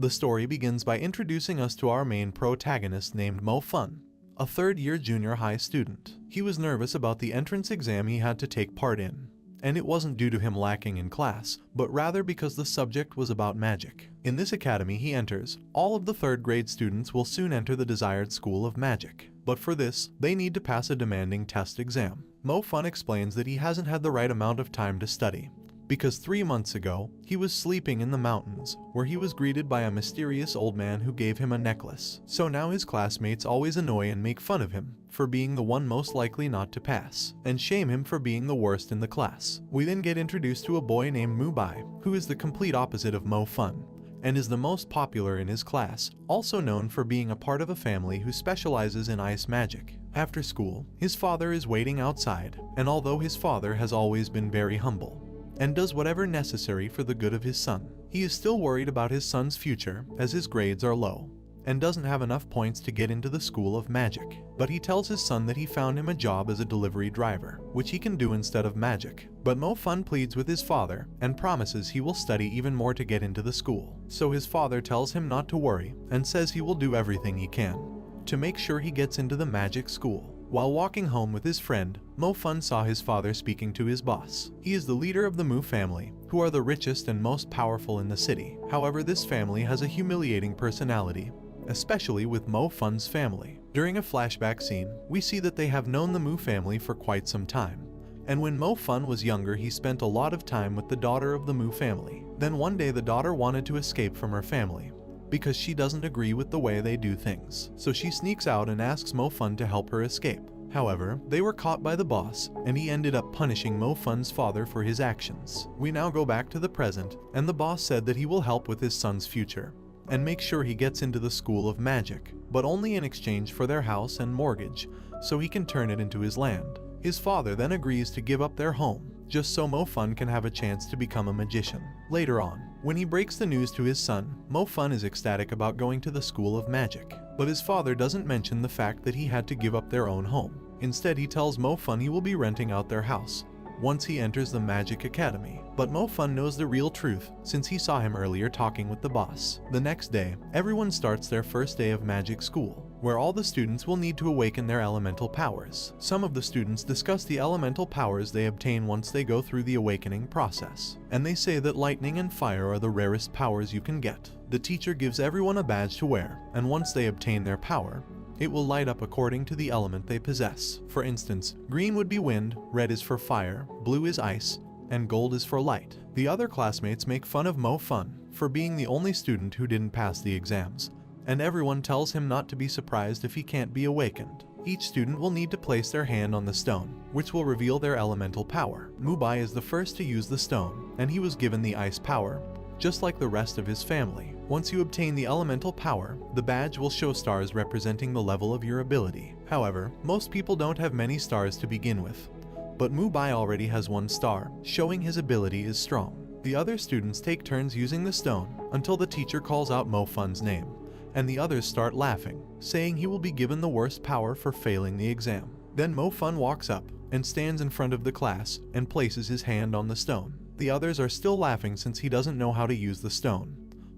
The story begins by introducing us to our main protagonist named Mo Fun, a third-year junior high student. He was nervous about the entrance exam he had to take part in, and it wasn't due to him lacking in class, but rather because the subject was about magic. In this academy he enters, all of the third-grade students will soon enter the desired school of magic. But for this, they need to pass a demanding test exam. Mo Fun explains that he hasn't had the right amount of time to study, because 3 months ago, he was sleeping in the mountains, where he was greeted by a mysterious old man who gave him a necklace. So now his classmates always annoy and make fun of him for being the one most likely not to pass, and shame him for being the worst in the class. We then get introduced to a boy named Mubai, who is the complete opposite of Mo Fun, and is the most popular in his class, also known for being a part of a family who specializes in ice magic. After school, his father is waiting outside, and although his father has always been very humble, and does whatever necessary for the good of his son, he is still worried about his son's future as his grades are low, and doesn't have enough points to get into the school of magic. But he tells his son that he found him a job as a delivery driver, which he can do instead of magic. But Mo Fun pleads with his father and promises he will study even more to get into the school. So his father tells him not to worry and says he will do everything he can to make sure he gets into the magic school. While walking home with his friend, Mo Fun saw his father speaking to his boss. He is the leader of the Mu family, who are the richest and most powerful in the city. However, this family has a humiliating personality, especially with Mo Fun's family. During a flashback scene, we see that they have known the Mu family for quite some time, and when Mo Fun was younger he spent a lot of time with the daughter of the Mu family. Then one day the daughter wanted to escape from her family, because she doesn't agree with the way they do things. So she sneaks out and asks Mo Fun to help her escape. However, they were caught by the boss, and he ended up punishing Mo Fun's father for his actions. We now go back to the present, and the boss said that he will help with his son's future, and make sure he gets into the school of magic, but only in exchange for their house and mortgage, so he can turn it into his land. His father then agrees to give up their home, just so Mo Fun can have a chance to become a magician. Later on, when he breaks the news to his son, Mo Fun is ecstatic about going to the school of magic, but his father doesn't mention the fact that he had to give up their own home. Instead, he tells Mo Fun he will be renting out their house once he enters the Magic Academy. But Mo Fun knows the real truth since he saw him earlier talking with the boss. The next day, everyone starts their first day of magic school, where all the students will need to awaken their elemental powers. Some of the students discuss the elemental powers they obtain once they go through the awakening process, and they say that lightning and fire are the rarest powers you can get. The teacher gives everyone a badge to wear, and once they obtain their power, it will light up according to the element they possess. For instance, green would be wind, red is for fire, blue is ice, and gold is for light. The other classmates make fun of Mo Fun for being the only student who didn't pass the exams, and everyone tells him not to be surprised if he can't be awakened. Each student will need to place their hand on the stone, which will reveal their elemental power. Mubai is the first to use the stone, and he was given the ice power, just like the rest of his family. Once you obtain the elemental power, the badge will show stars representing the level of your ability. However, most people don't have many stars to begin with, but Mubai already has 1 star, showing his ability is strong. The other students take turns using the stone until the teacher calls out Mo Fun's name, and the others start laughing, saying he will be given the worst power for failing the exam. Then Mo Fun walks up and stands in front of the class and places his hand on the stone. The others are still laughing since he doesn't know how to use the stone,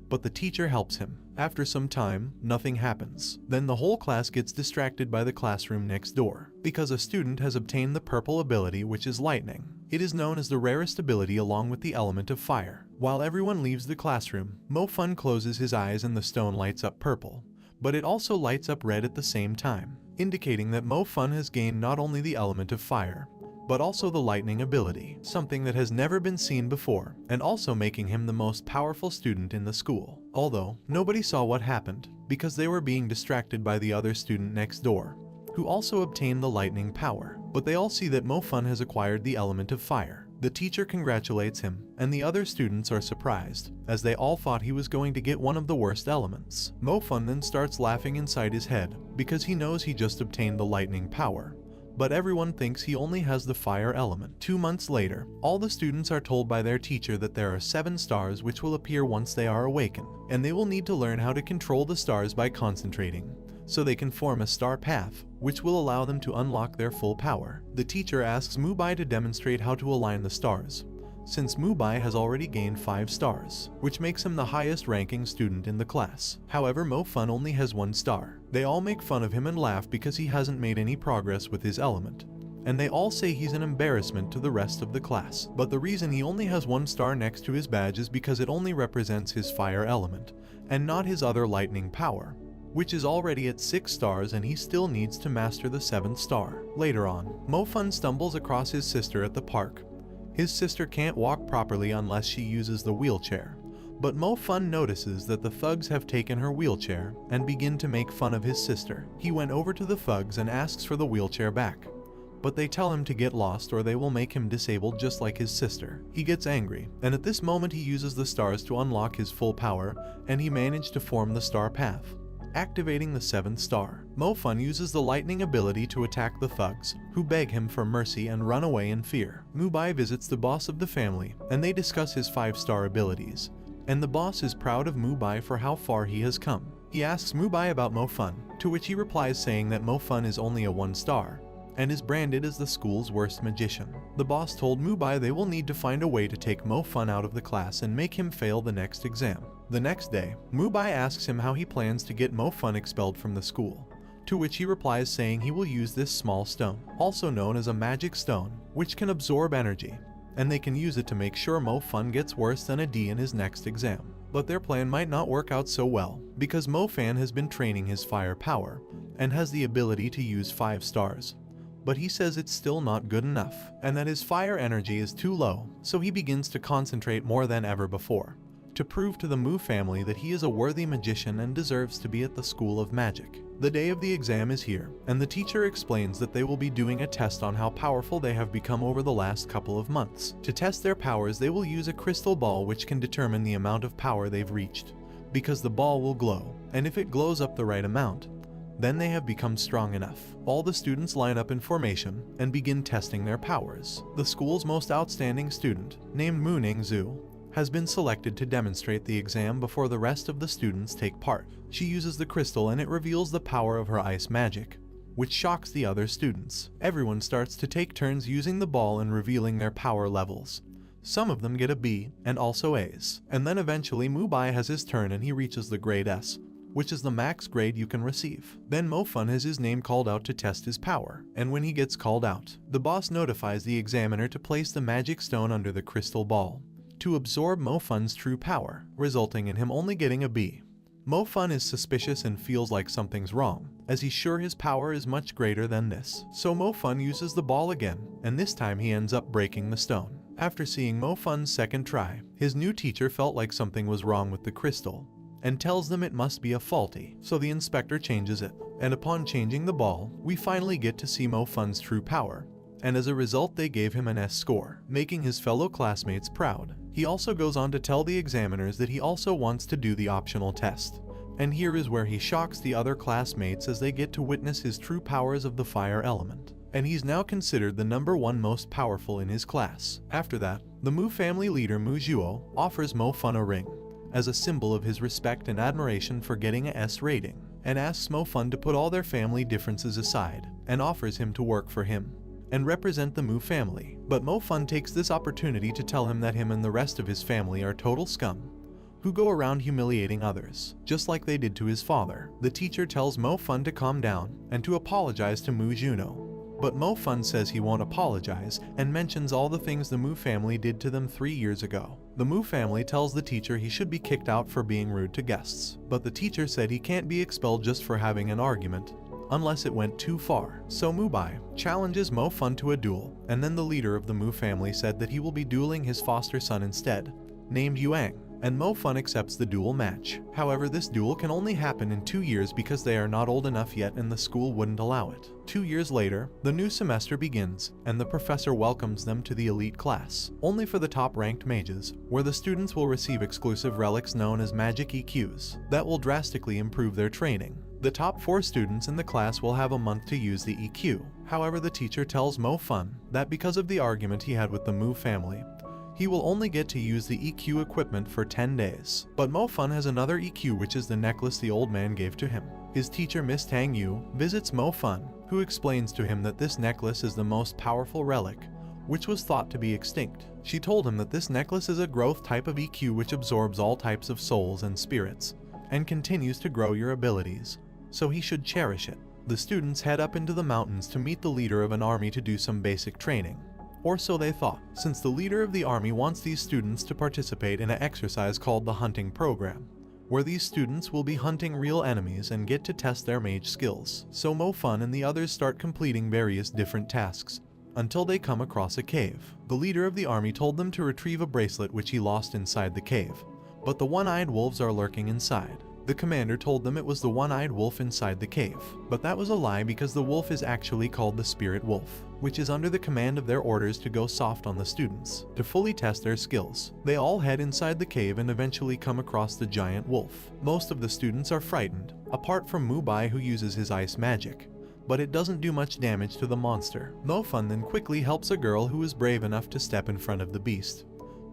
but the teacher helps him. After some time, nothing happens. Then the whole class gets distracted by the classroom next door, because a student has obtained the purple ability, which is lightning. It is known as the rarest ability along with the element of fire. While everyone leaves the classroom, Mo Fun closes his eyes and the stone lights up purple, but it also lights up red at the same time, indicating that Mo Fun has gained not only the element of fire, but also the lightning ability, something that has never been seen before, and also making him the most powerful student in the school. Although, nobody saw what happened, because they were being distracted by the other student next door, who also obtained the lightning power. But they all see that Mo Fun has acquired the element of fire. The teacher congratulates him, and the other students are surprised, as they all thought he was going to get one of the worst elements. Mo Fun then starts laughing inside his head, because he knows he just obtained the lightning power, but everyone thinks he only has the fire element. 2 months later, all the students are told by their teacher that there are 7 stars which will appear once they are awakened, and they will need to learn how to control the stars by concentrating, so they can form a star path, which will allow them to unlock their full power. The teacher asks Mubai to demonstrate how to align the stars, since Mubai has already gained 5 stars, which makes him the highest ranking student in the class. However, Mo Fun only has 1 star. They all make fun of him and laugh because he hasn't made any progress with his element, and they all say he's an embarrassment to the rest of the class. But the reason he only has 1 star next to his badge is because it only represents his fire element, and not his other lightning power, which is already at 6 stars, and he still needs to master the 7th star. Later on, Mo Fun stumbles across his sister at the park. His sister can't walk properly unless she uses the wheelchair, but Mo Fun notices that the thugs have taken her wheelchair and begin to make fun of his sister. He went over to the thugs and asks for the wheelchair back, but they tell him to get lost or they will make him disabled just like his sister. He gets angry, and at this moment he uses the stars to unlock his full power, and he managed to form the star path, activating the 7th star. Mo Fun uses the lightning ability to attack the thugs, who beg him for mercy and run away in fear. Mubai visits the boss of the family, and they discuss his 5-star abilities, and the boss is proud of Mubai for how far he has come. He asks Mubai about Mo Fun, to which he replies saying that Mo Fun is only a 1 star, and is branded as the school's worst magician. The boss told Mubai they will need to find a way to take Mo Fun out of the class and make him fail the next exam. The next day, Mubai asks him how he plans to get Mo Fun expelled from the school, to which he replies saying he will use this small stone, also known as a magic stone, which can absorb energy, and they can use it to make sure Mo Fun gets worse than a D in his next exam. But their plan might not work out so well, because Mo Fan has been training his fire power, and has the ability to use 5 stars. But he says it's still not good enough, and that his fire energy is too low, so he begins to concentrate more than ever before, to prove to the Mu family that he is a worthy magician and deserves to be at the School of Magic. The day of the exam is here, and the teacher explains that they will be doing a test on how powerful they have become over the last couple of months. To test their powers, they will use a crystal ball which can determine the amount of power they've reached, because the ball will glow, and if it glows up the right amount, then they have become strong enough. All the students line up in formation and begin testing their powers. The school's most outstanding student, named Muning Zhu, has been selected to demonstrate the exam before the rest of the students take part. She uses the crystal and it reveals the power of her ice magic, which shocks the other students. Everyone starts to take turns using the ball and revealing their power levels. Some of them get a B and also A's, and then eventually Mubai has his turn and he reaches the grade S, which is the max grade you can receive. Then Mo Fun has his name called out to test his power, and when he gets called out, the boss notifies the examiner to place the magic stone under the crystal ball, to absorb Mo Fun's true power, resulting in him only getting a B. Mo Fun is suspicious and feels like something's wrong, as he's sure his power is much greater than this. So Mo Fun uses the ball again, and this time he ends up breaking the stone. After seeing Mo Fun's second try, his new teacher felt like something was wrong with the crystal, and tells them it must be a faulty, so the inspector changes it. And upon changing the ball, we finally get to see Mo Fun's true power, and as a result they gave him an S score, making his fellow classmates proud. He also goes on to tell the examiners that he also wants to do the optional test, and here is where he shocks the other classmates as they get to witness his true powers of the fire element, and he's now considered the #1 most powerful in his class. After that, the Mu family leader Mu Zhuo offers Mo Fun a ring, as a symbol of his respect and admiration for getting a S rating, and asks Mo Fun to put all their family differences aside, and offers him to work for him and represent the Mu family. But Mo Fun takes this opportunity to tell him that him and the rest of his family are total scum, who go around humiliating others, just like they did to his father. The teacher tells Mo Fun to calm down and to apologize to Mu Juno, but Mo Fun says he won't apologize and mentions all the things the Mu family did to them 3 years ago. The Mu family tells the teacher he should be kicked out for being rude to guests, but the teacher said he can't be expelled just for having an argument, unless it went too far. So Mubai challenges Mo Fun to a duel, and then the leader of the Mu family said that he will be dueling his foster son instead, named Yuang, and Mo Fun accepts the duel match. However, this duel can only happen in 2 years because they are not old enough yet and the school wouldn't allow it. 2 years later, the new semester begins, and the professor welcomes them to the elite class, only for the top-ranked mages, where the students will receive exclusive relics known as magic EQs that will drastically improve their training. The top 4 students in the class will have a month to use the EQ. However, the teacher tells Mo Fun that because of the argument he had with the Mu family, he will only get to use the EQ equipment for 10 days. But Mo Fun has another EQ, which is the necklace the old man gave to him. His teacher Miss Tang Yu visits Mo Fun, who explains to him that this necklace is the most powerful relic, which was thought to be extinct. She told him that this necklace is a growth type of EQ which absorbs all types of souls and spirits, and continues to grow your abilities, so he should cherish it. The students head up into the mountains to meet the leader of an army to do some basic training. Or so they thought, since the leader of the army wants these students to participate in an exercise called the hunting program, where these students will be hunting real enemies and get to test their mage skills. So Mo Fun and the others start completing various different tasks, until they come across a cave. The leader of the army told them to retrieve a bracelet which he lost inside the cave, but the one-eyed wolves are lurking inside. The commander told them it was the one-eyed wolf inside the cave, but that was a lie because the wolf is actually called the spirit wolf, which is under the command of their orders to go soft on the students, to fully test their skills. They all head inside the cave and eventually come across the giant wolf. Most of the students are frightened, apart from Mubai who uses his ice magic, but it doesn't do much damage to the monster. Mo Fun then quickly helps a girl who is brave enough to step in front of the beast.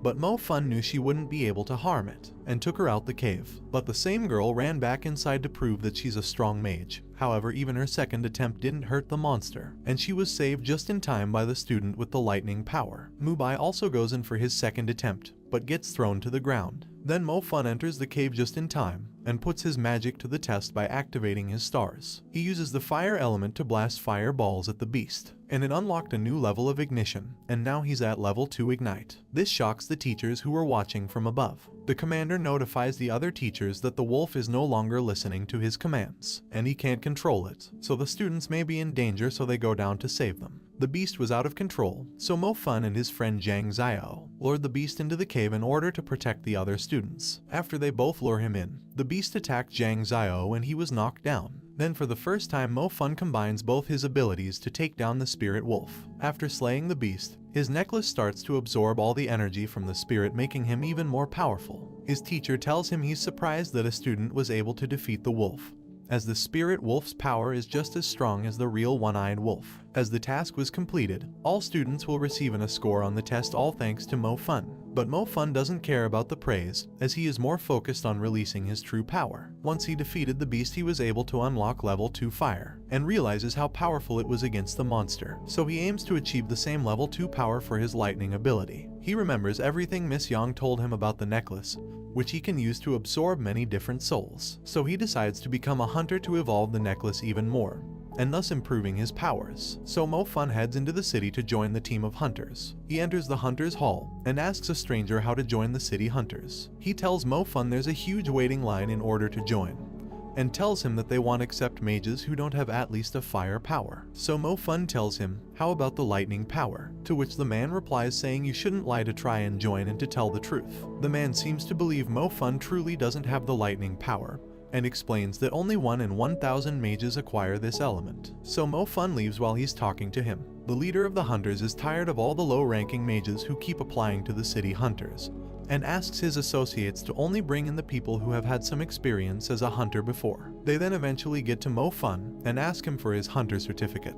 But Mo Fun knew she wouldn't be able to harm it, and took her out the cave. But the same girl ran back inside to prove that she's a strong mage. However, even her second attempt didn't hurt the monster, and she was saved just in time by the student with the lightning power. Mubai also goes in for his second attempt, but gets thrown to the ground. Then Mo Fun enters the cave just in time, and puts his magic to the test by activating his stars. He uses the fire element to blast fireballs at the beast, and it unlocked a new level of ignition, and now he's at level 2 ignite. This shocks the teachers who were watching from above. The commander notifies the other teachers that the wolf is no longer listening to his commands, and he can't control it, so the students may be in danger, so they go down to save them. The beast was out of control, so Mo Fun and his friend Zhang Xiao lured the beast into the cave in order to protect the other students. After they both lure him in, the beast attacked Zhang Xiao and he was knocked down. Then for the first time Mo Fun combines both his abilities to take down the spirit wolf. After slaying the beast, his necklace starts to absorb all the energy from the spirit, making him even more powerful. His teacher tells him he's surprised that a student was able to defeat the wolf, as the spirit wolf's power is just as strong as the real one-eyed wolf. As the task was completed, all students will receive a score on the test, all thanks to Mo Fun. But Mo Fun doesn't care about the praise, as he is more focused on releasing his true power. Once he defeated the beast, he was able to unlock level 2 fire, and realizes how powerful it was against the monster. So he aims to achieve the same level 2 power for his lightning ability. He remembers everything Miss Yang told him about the necklace, which he can use to absorb many different souls. So he decides to become a hunter to evolve the necklace even more, and thus improving his powers. So Mo Fun heads into the city to join the team of hunters. He enters the hunters hall and asks a stranger how to join the city hunters. He tells Mo Fun there's a huge waiting line in order to join, and tells him that they won't accept mages who don't have at least a fire power. So Mo Fun tells him, how about the lightning power? To which the man replies saying you shouldn't lie to try and join and to tell the truth. The man seems to believe Mo Fun truly doesn't have the lightning power, and explains that only 1 in 1,000 mages acquire this element. So Mo Fun leaves while he's talking to him. The leader of the hunters is tired of all the low-ranking mages who keep applying to the city hunters, and asks his associates to only bring in the people who have had some experience as a hunter before. They then eventually get to Mo Fun and ask him for his hunter certificate,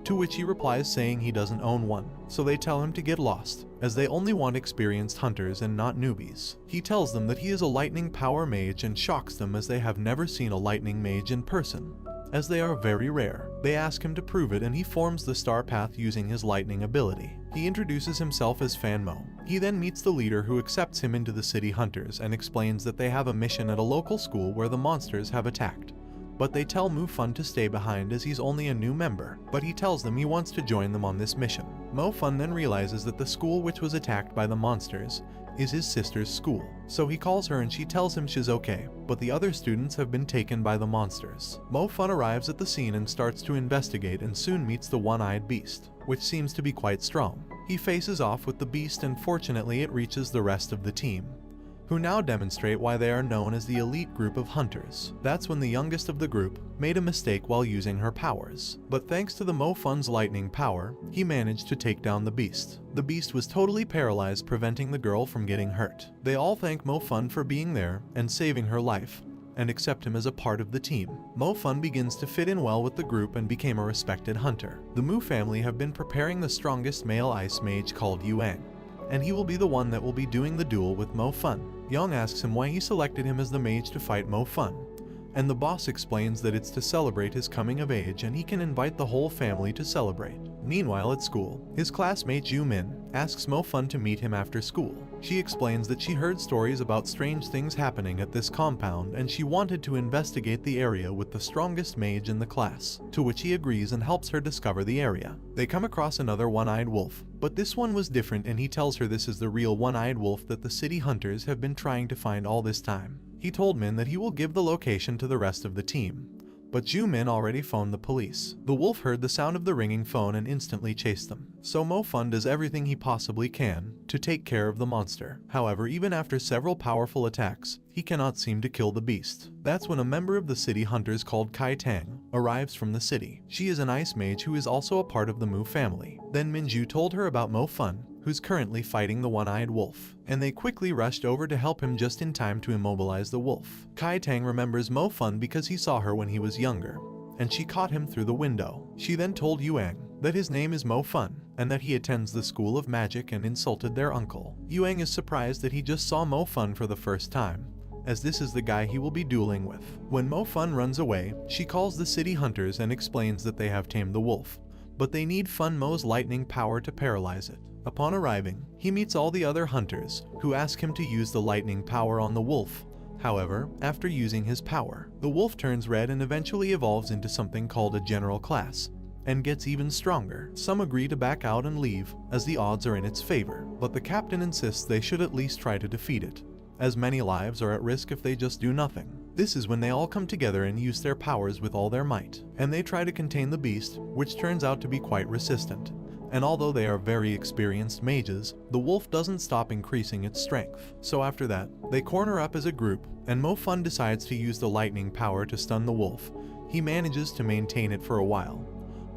to which he replies saying he doesn't own one. So they tell him to get lost, as they only want experienced hunters and not newbies. He tells them that he is a lightning power mage and shocks them as they have never seen a lightning mage in person, as they are very rare. They ask him to prove it and he forms the star path using his lightning ability. He introduces himself as Fan Mo. He then meets the leader who accepts him into the city hunters and explains that they have a mission at a local school where the monsters have attacked. But they tell Mo Fun to stay behind as he's only a new member, but he tells them he wants to join them on this mission. Mo Fun then realizes that the school which was attacked by the monsters is his sister's school. So he calls her and she tells him she's okay, but the other students have been taken by the monsters. Mo Fun arrives at the scene and starts to investigate and soon meets the one-eyed beast, which seems to be quite strong. He faces off with the beast and fortunately it reaches the rest of the team, who now demonstrate why they are known as the elite group of hunters. That's when the youngest of the group made a mistake while using her powers, but thanks to the Mo Fun's lightning power, he managed to take down the beast. The beast was totally paralyzed, preventing the girl from getting hurt. They all thank Mo Fun for being there and saving her life, and accept him as a part of the team. Mo Fun begins to fit in well with the group and became a respected hunter. The Mu family have been preparing the strongest male ice mage called Yuan, and he will be the one that will be doing the duel with Mo Fun. Yang asks him why he selected him as the mage to fight Mo Fun, and the boss explains that it's to celebrate his coming of age and he can invite the whole family to celebrate. Meanwhile at school, his classmate Ju-min asks Mo-fun to meet him after school. She explains that she heard stories about strange things happening at this compound and she wanted to investigate the area with the strongest mage in the class, to which he agrees and helps her discover the area. They come across another one-eyed wolf, but this one was different and he tells her this is the real one-eyed wolf that the city hunters have been trying to find all this time. He told Min that he will give the location to the rest of the team, but Ju-min already phoned the police. The wolf heard the sound of the ringing phone and instantly chased them. So Mo-fun does everything he possibly can to take care of the monster. However, even after several powerful attacks, he cannot seem to kill the beast. That's when a member of the city hunters called Kai Tang arrives from the city. She is an ice mage who is also a part of the Mu family. Then Minju told her about Mo-fun, who's currently fighting the one-eyed wolf, and they quickly rushed over to help him just in time to immobilize the wolf. Kai Tang remembers Mo-fun because he saw her when he was younger, and she caught him through the window. She then told Yuang that his name is Mo-fun, and that he attends the School of Magic and insulted their uncle. Yuang is surprised that he just saw Mo-fun for the first time, as this is the guy he will be dueling with. When Mo-fun runs away, she calls the city hunters and explains that they have tamed the wolf, but they need Fun Mo's lightning power to paralyze it. Upon arriving, he meets all the other hunters, who ask him to use the lightning power on the wolf. However, after using his power, the wolf turns red and eventually evolves into something called a general class, and gets even stronger. Some agree to back out and leave, as the odds are in its favor, but the captain insists they should at least try to defeat it, as many lives are at risk if they just do nothing. This is when they all come together and use their powers with all their might, and they try to contain the beast, which turns out to be quite resistant. And although they are very experienced mages, the wolf doesn't stop increasing its strength. So after that, they corner up as a group, and Mo-fun decides to use the lightning power to stun the wolf. He manages to maintain it for a while,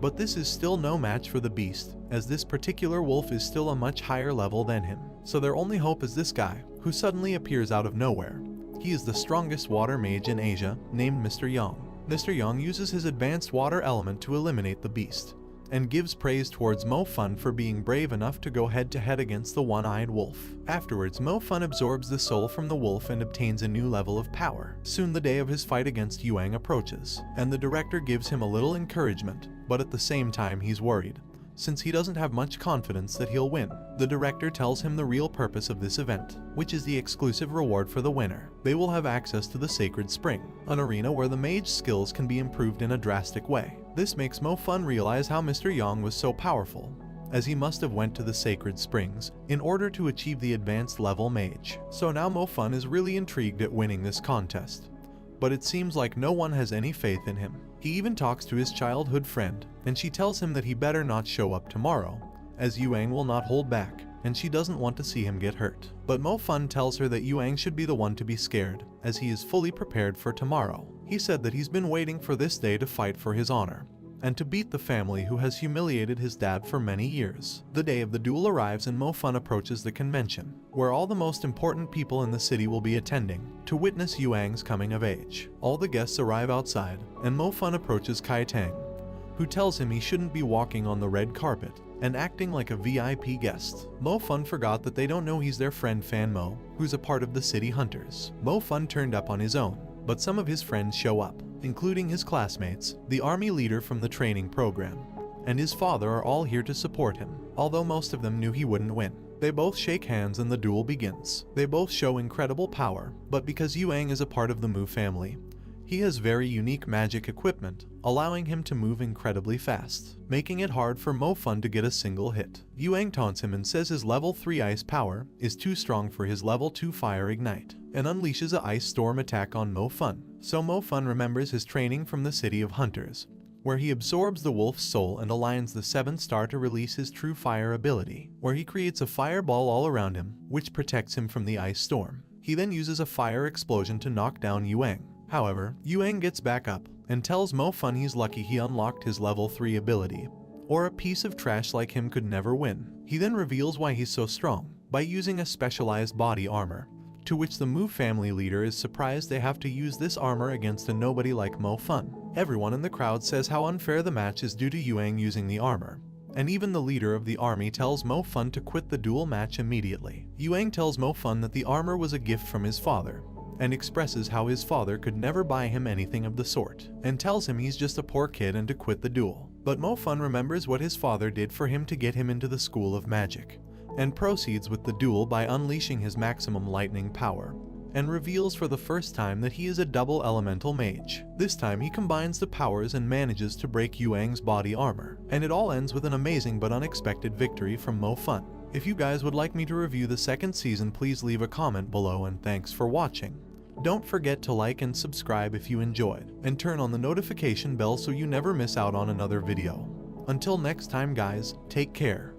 but this is still no match for the beast, as this particular wolf is still a much higher level than him. So their only hope is this guy, who suddenly appears out of nowhere. He is the strongest water mage in Asia, named Mr. Yang. Mr. Yang uses his advanced water element to eliminate the beast, and gives praise towards Mo-fun for being brave enough to go head-to-head against the one-eyed wolf. Afterwards, Mo-fun absorbs the soul from the wolf and obtains a new level of power. Soon the day of his fight against Yuang approaches, and the director gives him a little encouragement, but at the same time he's worried, since he doesn't have much confidence that he'll win. The director tells him the real purpose of this event, which is the exclusive reward for the winner. They will have access to the Sacred Spring, an arena where the mage skills can be improved in a drastic way. This makes Mo-fun realize how Mr. Yang was so powerful, as he must have went to the Sacred Springs in order to achieve the advanced level mage. So now Mo-fun is really intrigued at winning this contest, but it seems like no one has any faith in him. He even talks to his childhood friend, and she tells him that he better not show up tomorrow, as Yuang will not hold back, and she doesn't want to see him get hurt. But Mo-fun tells her that Yuang should be the one to be scared, as he is fully prepared for tomorrow. He said that he's been waiting for this day to fight for his honor, and to beat the family who has humiliated his dad for many years. The day of the duel arrives and Mo-fun approaches the convention, where all the most important people in the city will be attending, to witness Yuang's coming of age. All the guests arrive outside, and Mo-fun approaches Kai Tang, who tells him he shouldn't be walking on the red carpet, and acting like a VIP guest. Mo-fun forgot that they don't know he's their friend Fan Mo, who's a part of the city hunters. Mo-fun turned up on his own, but some of his friends show up, including his classmates, the army leader from the training program, and his father are all here to support him, although most of them knew he wouldn't win. They both shake hands and the duel begins. They both show incredible power, but because Yuang is a part of the Mu family, he has very unique magic equipment, allowing him to move incredibly fast, making it hard for Mo-fun to get a single hit. Yuang taunts him and says his level 3 ice power is too strong for his level 2 fire ignite, and unleashes a ice storm attack on Mo-fun. So Mo-fun remembers his training from the City of Hunters, where he absorbs the wolf's soul and aligns the 7th star to release his true fire ability, where he creates a fireball all around him, which protects him from the ice storm. He then uses a fire explosion to knock down Yuang. However, Yuang gets back up and tells Mo-fun he's lucky he unlocked his level 3 ability, or a piece of trash like him could never win. He then reveals why he's so strong, by using a specialized body armor, to which the Mu family leader is surprised they have to use this armor against a nobody like Mo-fun. Everyone in the crowd says how unfair the match is due to Yuang using the armor, and even the leader of the army tells Mo-fun to quit the duel match immediately. Yuang tells Mo-fun that the armor was a gift from his father, and expresses how his father could never buy him anything of the sort, and tells him he's just a poor kid and to quit the duel. But Mo Fun remembers what his father did for him to get him into the School of Magic, and proceeds with the duel by unleashing his maximum lightning power, and reveals for the first time that he is a double elemental mage. This time he combines the powers and manages to break Yuang's body armor, and it all ends with an amazing but unexpected victory from Mo Fun. If you guys would like me to review the second season, please leave a comment below, and thanks for watching. Don't forget to like and subscribe if you enjoyed, and turn on the notification bell so you never miss out on another video. Until next time guys, take care.